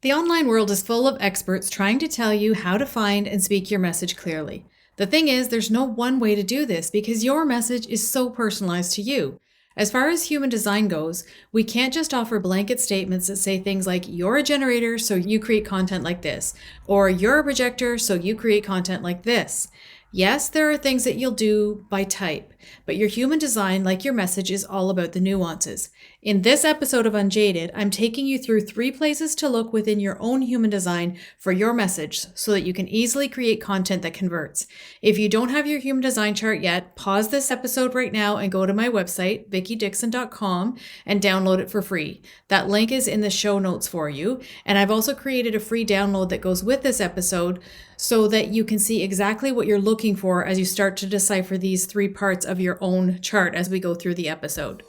The online world is full of experts trying to tell you how to find and speak your message clearly. The thing is, there's no one way to do this because your message is so personalized to you. As far as human design goes, we can't just offer blanket statements that say things like, you're a generator, so you create content like this, or you're a projector, so you create content like this. Yes, there are things that you'll do by type, but your human design, like your message, is all about the nuances. In this episode of Unjaded, I'm taking you through 3 places to look within your own human design for your message so that you can easily create content that converts. If you don't have your human design chart yet, pause this episode right now and go to my website, vickydixon.com, and download it for free. That link is in the show notes for you, and I've also created a free download that goes with this episode so that you can see exactly what you're looking for as you start to decipher these 3 parts of your own chart as we go through the episode.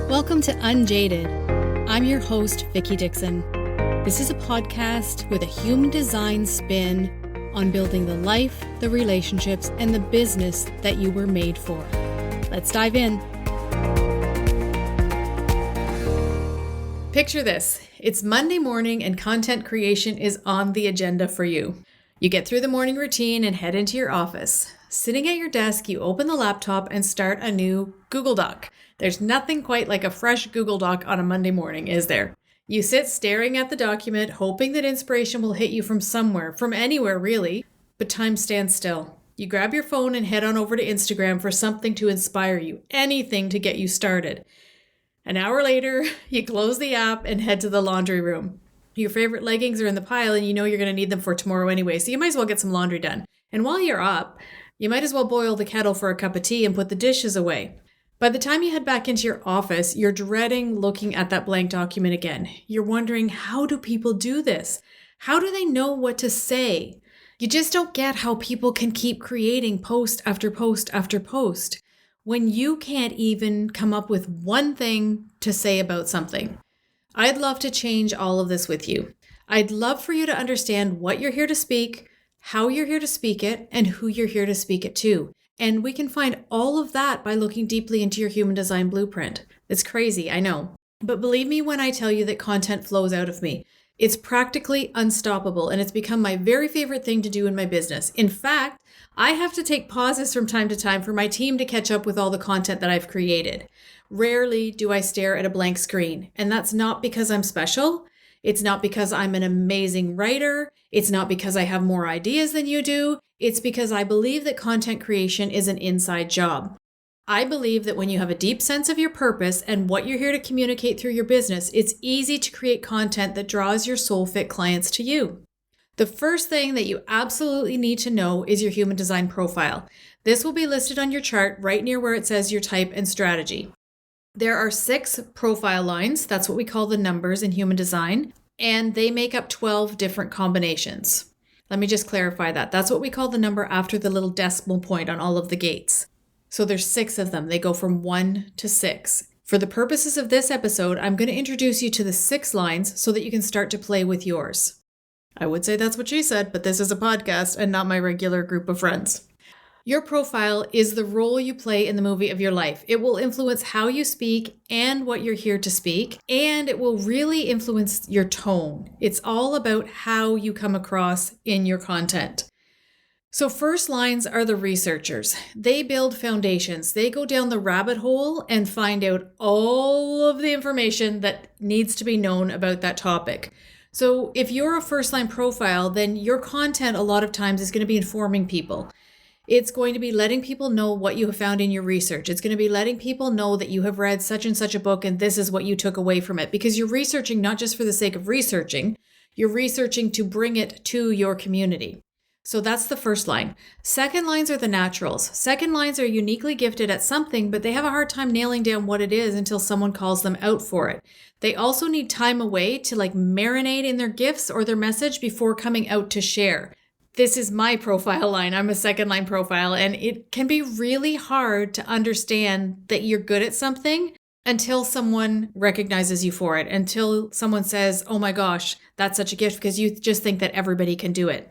Welcome to Unjaded. I'm your host, Vicky Dixon. This is a podcast with a human design spin on building the life, the relationships, and the business that you were made for. Let's dive in. Picture this. It's Monday morning and content creation is on the agenda for you. You get through the morning routine and head into your office. Sitting at your desk, you open the laptop and start a new Google Doc. There's nothing quite like a fresh Google Doc on a Monday morning, is there? You sit staring at the document, hoping that inspiration will hit you from somewhere, from anywhere really, but time stands still. You grab your phone and head on over to Instagram for something to inspire you, anything to get you started. An hour later, you close the app and head to the laundry room. Your favorite leggings are in the pile and you know you're going to need them for tomorrow anyway, so you might as well get some laundry done. And while you're up, you might as well boil the kettle for a cup of tea and put the dishes away. By the time you head back into your office, you're dreading looking at that blank document again. You're wondering, how do people do this? How do they know what to say? You just don't get how people can keep creating post after post after post when you can't even come up with one thing to say about something. I'd love to change all of this with you. I'd love for you to understand what you're here to speak, how you're here to speak it, and who you're here to speak it to. And we can find all of that by looking deeply into your human design blueprint. It's crazy, I know. But believe me when I tell you that content flows out of me. It's practically unstoppable, and it's become my very favorite thing to do in my business. In fact, I have to take pauses from time to time for my team to catch up with all the content that I've created. Rarely do I stare at a blank screen, and that's not because I'm special. It's not because I'm an amazing writer. It's not because I have more ideas than you do. It's because I believe that content creation is an inside job. I believe that when you have a deep sense of your purpose and what you're here to communicate through your business, it's easy to create content that draws your soul fit clients to you. The first thing that you absolutely need to know is your human design profile. This will be listed on your chart right near where it says your type and strategy. There are 6 profile lines. That's what we call the numbers in human design. And they make up 12 different combinations. Let me just clarify that. That's what we call the number after the little decimal point on all of the gates. So there's 6 of them. They go from 1 to 6. For the purposes of this episode, I'm going to introduce you to the 6 lines so that you can start to play with yours. I would say that's what she said, but this is a podcast and not my regular group of friends. Your profile is the role you play in the movie of your life. It will influence how you speak and what you're here to speak, and it will really influence your tone. It's all about how you come across in your content. So first lines are the researchers. They build foundations. They go down the rabbit hole and find out all of the information that needs to be known about that topic. So if you're a first line profile, then your content a lot of times is going to be informing people. It's going to be letting people know what you have found in your research. It's going to be letting people know that you have read such and such a book and this is what you took away from it. Because you're researching not just for the sake of researching, you're researching to bring it to your community. So that's the first line. Second lines are the naturals. Second lines are uniquely gifted at something, but they have a hard time nailing down what it is until someone calls them out for it. They also need time away to marinate in their gifts or their message before coming out to share. This is my profile line. I'm a second line profile, and it can be really hard to understand that you're good at something until someone recognizes you for it, until someone says, oh my gosh, that's such a gift, because you just think that everybody can do it.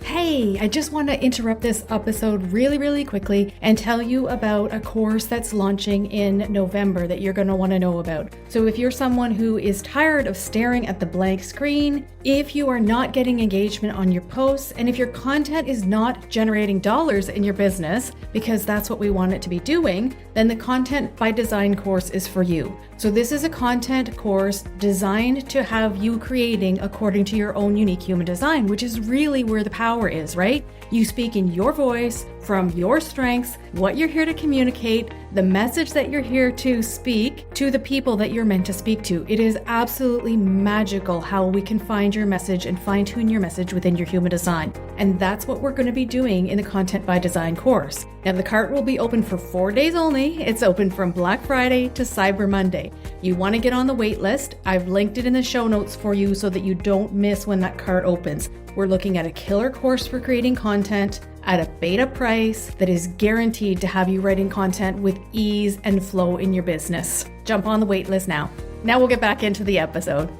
Hey, I just want to interrupt this episode really quickly and tell you about a course that's launching in November that you're going to want to know about. So if you're someone who is tired of staring at the blank screen, if you are not getting engagement on your posts, and if your content is not generating dollars in your business, because that's what we want it to be doing, then the Content by Design course is for you. So this is a content course designed to have you creating according to your own unique human design, which is really where the power is, right? You speak in your voice, from your strengths, what you're here to communicate, the message that you're here to speak to the people that you're meant to speak to. It is absolutely magical how we can find your message and fine tune your message within your human design. And that's what we're going to be doing in the Content by Design course. Now the cart will be open for 4 days only. It's open from Black Friday to Cyber Monday. You want to get on the wait list. I've linked it in the show notes for you so that you don't miss when that cart opens. We're looking at a killer course for creating content at a beta price that is guaranteed to have you writing content with ease and flow in your business. Jump on the wait list now. Now we'll get back into the episode.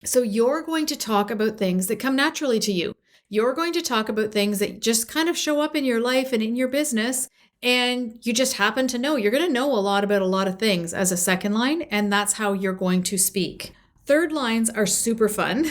So you're going to talk about things that come naturally to you. You're going to talk about things that just kind of show up in your life and in your business, and you just happen to know. You're going to know a lot about a lot of things as a second line, and that's how you're going to speak. Third lines are super fun.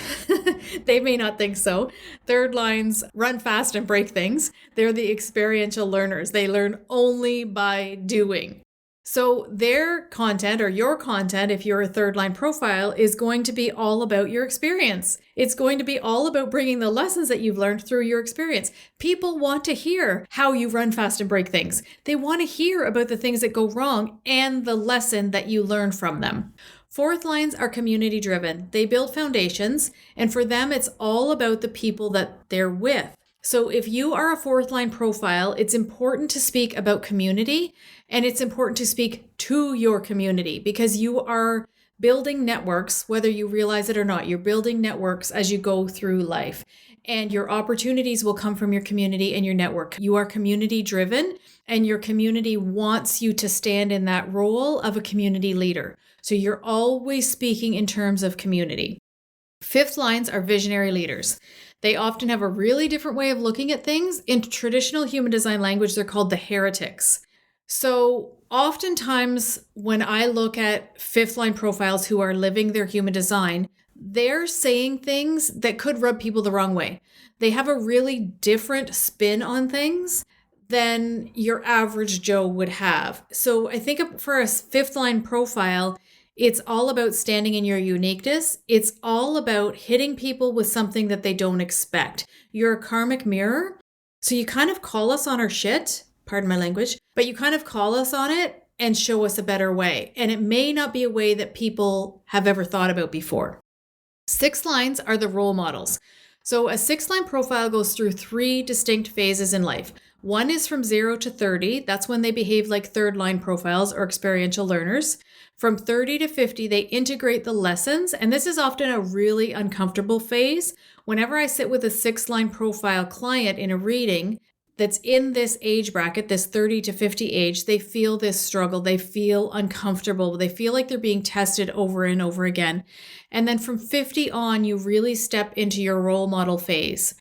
They may not think so. Third lines run fast and break things. They're the experiential learners. They learn only by doing. So their content, or your content, if you're a third line profile, is going to be all about your experience. It's going to be all about bringing the lessons that you've learned through your experience. People want to hear how you run fast and break things. They want to hear about the things that go wrong and the lesson that you learn from them. Fourth lines are community driven. They build foundations, and for them, it's all about the people that they're with. So if you are a fourth line profile, it's important to speak about community, and it's important to speak to your community because you are building networks, whether you realize it or not. You're building networks as you go through life, and your opportunities will come from your community and your network. You are community driven, and your community wants you to stand in that role of a community leader. So you're always speaking in terms of community. Fifth lines are visionary leaders. They often have a really different way of looking at things. In traditional human design language, they're called the heretics. So oftentimes when I look at fifth line profiles who are living their human design, they're saying things that could rub people the wrong way. They have a really different spin on things than your average Joe would have. So I think for a fifth line profile, it's all about standing in your uniqueness. It's all about hitting people with something that they don't expect. You're a karmic mirror. So you kind of call us on our shit, pardon my language, but you kind of call us on it and show us a better way. And it may not be a way that people have ever thought about before. Sixth lines are the role models. So a sixth line profile goes through 3 distinct phases in life. One is from 0 to 30. That's when they behave like third line profiles or experiential learners. From 30 to 50, they integrate the lessons. And this is often a really uncomfortable phase. Whenever I sit with a sixth line profile client in a reading that's in this age bracket, this 30 to 50 age, they feel this struggle. They feel uncomfortable. They feel like they're being tested over and over again. And then from 50 on, you really step into your role model phase.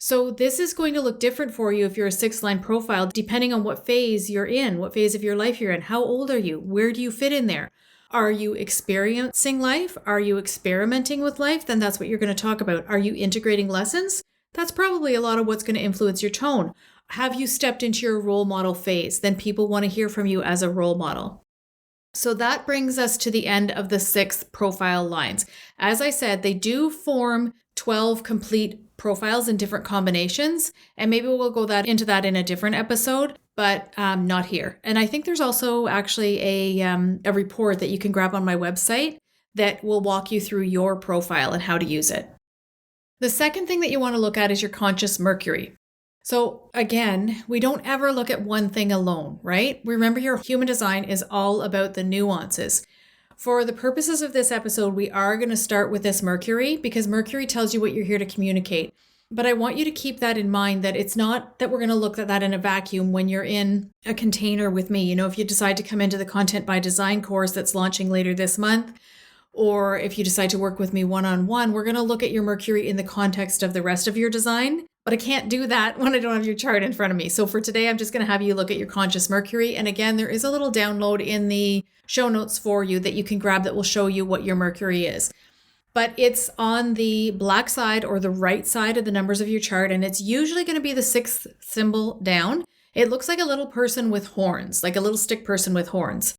So this is going to look different for you if you're a sixth line profile, depending on what phase you're in, what phase of your life you're in. How old are you? Where do you fit in there? Are you experiencing life? Are you experimenting with life? Then that's what you're going to talk about. Are you integrating lessons? That's probably a lot of what's going to influence your tone. Have you stepped into your role model phase? Then people want to hear from you as a role model. So that brings us to the end of the 6 profile lines. As I said, they do form 12 complete profiles in different combinations, and maybe we'll go into that in a different episode, but not here. And I think there's also actually a report that you can grab on my website that will walk you through your profile and how to use it. The second thing that you want to look at is your conscious Mercury. So again, we don't ever look at one thing alone, right? Remember, your human design is all about the nuances. For the purposes of this episode, we are going to start with this Mercury because Mercury tells you what you're here to communicate. But I want you to keep that in mind, that it's not that we're going to look at that in a vacuum when you're in a container with me. You know, if you decide to come into the Content by Design course that's launching later this month, or if you decide to work with me one-on-one, we're going to look at your Mercury in the context of the rest of your design. But I can't do that when I don't have your chart in front of me. So for today, I'm just going to have you look at your conscious Mercury. And again, there is a little download in the show notes for you that you can grab that will show you what your Mercury is. But it's on the black side or the right side of the numbers of your chart, and it's usually going to be the 6th symbol down. It looks like a little person with horns, like a little stick person with horns.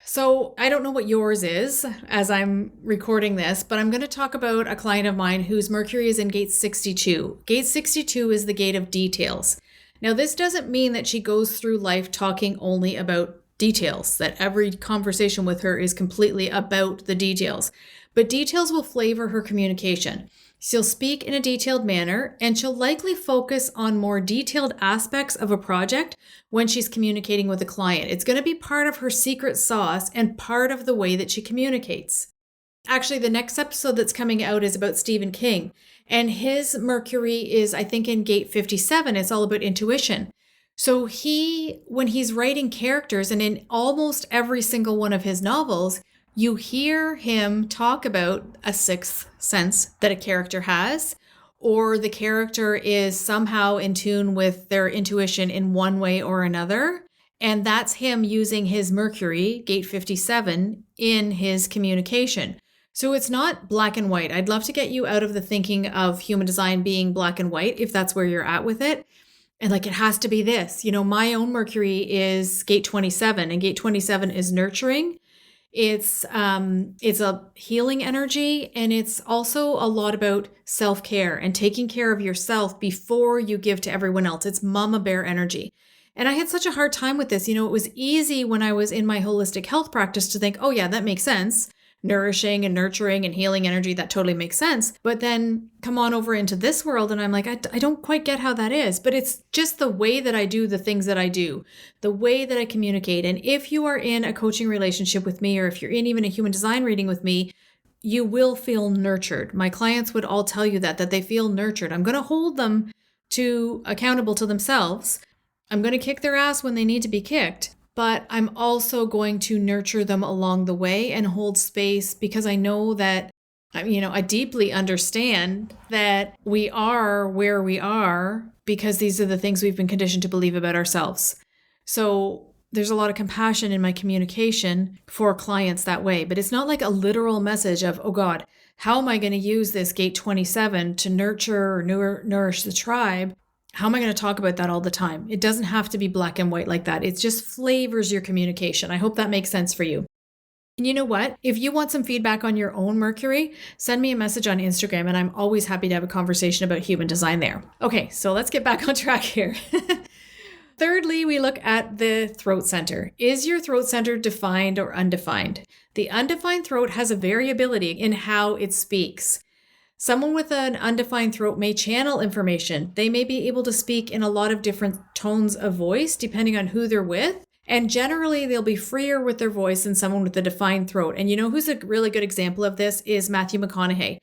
So I don't know what yours is as I'm recording this, but I'm going to talk about a client of mine whose Mercury is in gate 62. Gate 62 is the gate of details. Now, this doesn't mean that she goes through life talking only about details, that every conversation with her is completely about the details. But details will flavor her communication. She'll speak in a detailed manner, and she'll likely focus on more detailed aspects of a project when she's communicating with a client. It's going to be part of her secret sauce and part of the way that she communicates. Actually, the next episode that's coming out is about Stephen King, and his Mercury is, I think, in gate 57. It's all about intuition. So when he's writing characters, and in almost every single one of his novels, you hear him talk about a sixth sense that a character has, or the character is somehow in tune with their intuition in one way or another. And that's him using his Mercury, gate 57, in his communication. So it's not black and white. I'd love to get you out of the thinking of human design being black and white, if that's where you're at with it. And like, it has to be this. My own Mercury is gate 27, and gate 27 is nurturing. It's a healing energy, and it's also a lot about self-care and taking care of yourself before you give to everyone else. It's mama bear energy. And I had such a hard time with this. It was easy when I was in my holistic health practice to think, oh yeah, that makes sense. Nourishing and nurturing and healing energy, that totally makes sense. But then come on over into this world and I'm like, I don't quite get how that is. But it's just the way that I do the things that I do, the way that I communicate. And if you are in a coaching relationship with me, or if you're in even a human design reading with me, you will feel nurtured. My clients would all tell you that they feel nurtured. I'm going to hold them accountable to themselves. I'm going to kick their ass when they need to be kicked. But I'm also going to nurture them along the way and hold space, because I know that, I deeply understand that we are where we are because these are the things we've been conditioned to believe about ourselves. So there's a lot of compassion in my communication for clients that way. But it's not like a literal message of, oh God, how am I going to use this gate 27 to nurture or nourish the tribe? How am I going to talk about that all the time? It doesn't have to be black and white like that. It just flavors your communication. I hope that makes sense for you. And you know what? If you want some feedback on your own Mercury, send me a message on Instagram, and I'm always happy to have a conversation about human design there. Okay, so let's get back on track here. Thirdly, we look at the throat center. Is your throat center defined or undefined? The undefined throat has a variability in how it speaks. Someone with an undefined throat may channel information. They may be able to speak in a lot of different tones of voice depending on who they're with. And generally, they'll be freer with their voice than someone with a defined throat. And who's a really good example of this is Matthew McConaughey.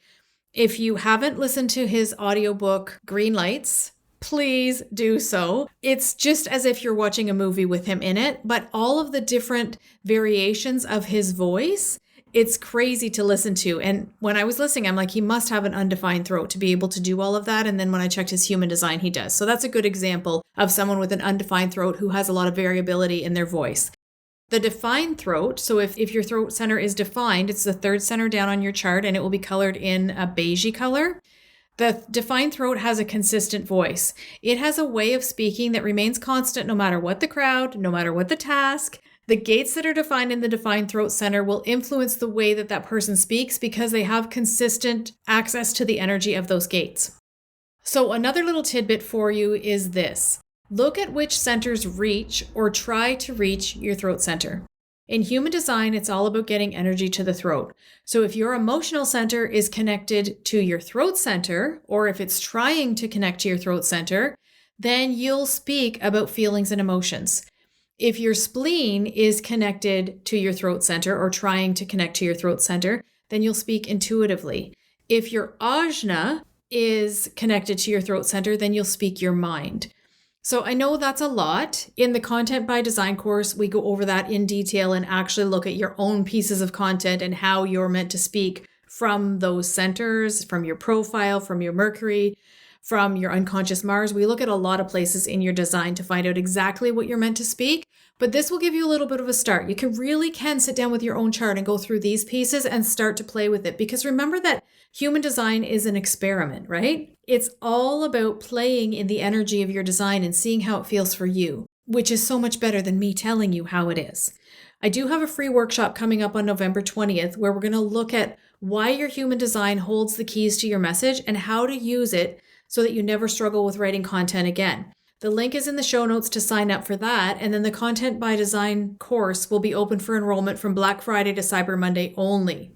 If you haven't listened to his audiobook, Green Lights, please do so. It's just as if you're watching a movie with him in it, but all of the different variations of his voice, it's crazy to listen to. And when I was listening, I'm like, he must have an undefined throat to be able to do all of that. And then when I checked his human design, he does. So that's a good example of someone with an undefined throat who has a lot of variability in their voice. The defined throat, so if your throat center is defined, it's the third center down on your chart, and it will be colored in a beigey color. The defined throat has a consistent voice. It has a way of speaking that remains constant no matter what the crowd, no matter what the task. The gates that are defined in the defined throat center will influence the way that person speaks because they have consistent access to the energy of those gates. So another little tidbit for you is this. Look at which centers reach or try to reach your throat center. In human design, it's all about getting energy to the throat. So if your emotional center is connected to your throat center, or if it's trying to connect to your throat center, then you'll speak about feelings and emotions. If your spleen is connected to your throat center or trying to connect to your throat center, then you'll speak intuitively. If your ajna is connected to your throat center, then you'll speak your mind. So I know that's a lot. In the Content by Design course, we go over that in detail and actually look at your own pieces of content and how you're meant to speak from those centers, from your profile, from your Mercury, from your unconscious Mars. We look at a lot of places in your design to find out exactly what you're meant to speak. But this will give you a little bit of a start. You can sit down with your own chart and go through these pieces and start to play with it. Because remember that human design is an experiment, right? It's all about playing in the energy of your design and seeing how it feels for you, which is so much better than me telling you how it is. I do have a free workshop coming up on November 20th where we're going to look at why your human design holds the keys to your message and how to use it so that you never struggle with writing content again. The link is in the show notes to sign up for that, and then the Content by Design course will be open for enrollment from Black Friday to Cyber Monday only.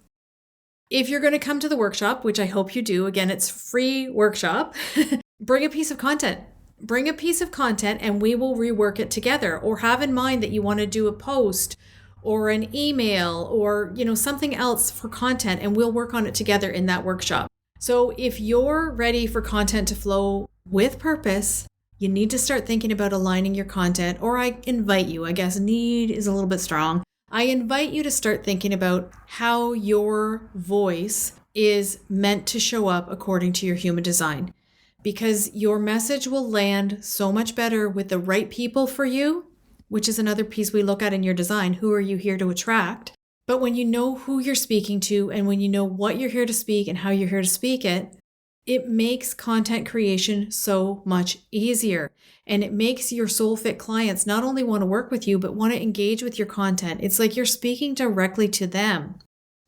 If you're going to come to the workshop, which I hope you do, again, it's free workshop, bring a piece of content. Bring a piece of content and we will rework it together, or have in mind that you want to do a post or an email or, something else for content, and we'll work on it together in that workshop. So if you're ready for content to flow with purpose, you need to start thinking about aligning your content, or I invite you, I guess need is a little bit strong. I invite you to start thinking about how your voice is meant to show up according to your human design, because your message will land so much better with the right people for you, which is another piece we look at in your design. Who are you here to attract? But when you know who you're speaking to and when you know what you're here to speak and how you're here to speak it, it makes content creation so much easier. And it makes your soul fit clients not only want to work with you, but want to engage with your content. It's like you're speaking directly to them.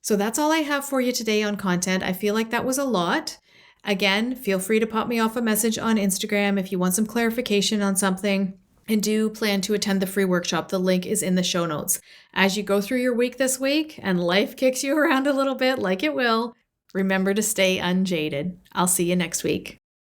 So that's all I have for you today on content. I feel like that was a lot. Again, feel free to pop me off a message on Instagram if you want some clarification on something. And do plan to attend the free workshop. The link is in the show notes. As you go through your week this week and life kicks you around a little bit like it will, remember to stay unjaded. I'll see you next week.